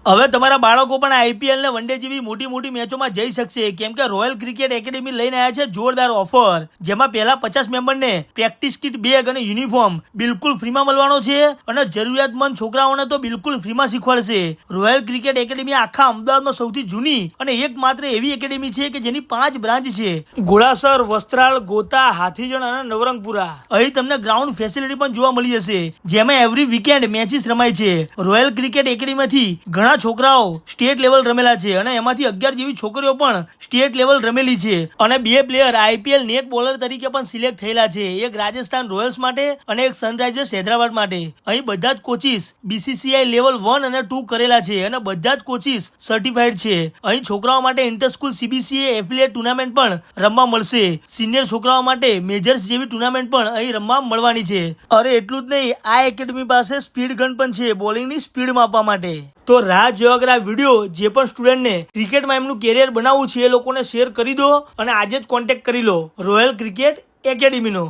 હવે તમારા બાળકો પણ આઈપીએલ ને વનડે જેવી મોટી મોટી મેચોમાં જઈ શકશે, કેમ કે રોયલ ક્રિકેટ એકેડેમી લઈને આવ્યા છે જોરદાર ઓફર, જેમાં પહેલા 50 મેમ્બરને પ્રેક્ટિસ કિટ, બેગ અને યુનિફોર્મ બિલકુલ ફ્રીમાં મળવાનો છે અને જરૂરિયાતમંદ છોકરાઓને તો બિલકુલ ફ્રીમાં શીખવાડશે. રોયલ ક્રિકેટ એકેડેમી આખા અમદાવાદમાં સૌથી જૂની અને એકમાત્ર એવી એકેડેમી છે કે જેની 5 બ્રાન્ચ છે: ઘોડાસર, વસ્ત્રાલ, ગોતા, હાથીજણ અને નવરંગપુરા. અહીં તમને ગ્રાઉન્ડ ફેસિલિટી પણ જોવા મળી જશે, જેમાં એવરી વીકેન્ડ મેચિસ રમાય છે. રોયલ ક્રિકેટ એકેડેમીમાંથી ઘણા છોકરાઓ સ્ટેટ લેવલ રમેલા છે અને એમાંથી 11 જેવી છોકરીઓ પણ સ્ટેટ લેવલ રમેલી છે અને 2 પ્લેયર આઈપીએલ નેટ બોલર તરીકે પણ સિલેક્ટ થયેલા છે, એક રાજસ્થાન રોયલ્સ માટે અને એક સનરાઇઝર્સ હૈદરાબાદ માટે. અહીં બધા જ કોચિસ બીસીસીઆઈ લેવલ 1 અને 2 કરેલા છે અને બધા જ કોચિસ સર્ટિફાઈડ છે. અહીં છોકરાઓ માટે ઇન્ટરસ્કૂલ સીબીસીએ એફિલિએટ ટુર્નામેન્ટ પણ રમવા મળશે. સિનિયર છોકરાઓ માટે મેજર્સ જેવી ટુર્નામેન્ટ પણ અહીં રમવા મળવાની છે. અરે એટલું જ નહીં, આ એકેડમી પાસે સ્પીડ ગન પણ છે, બોલિંગની સ્પીડ માપવા માટે. તો રાહ જો અગર આ વિડીયો જે પણ સ્ટુડન્ટને ક્રિકેટમાં એમનું કેરિયર બનાવવું છે એ લોકોને શેર કરી દો અને આજે જ કોન્ટેક્ટ કરી લો રોયલ ક્રિકેટ એકેડેમીનો.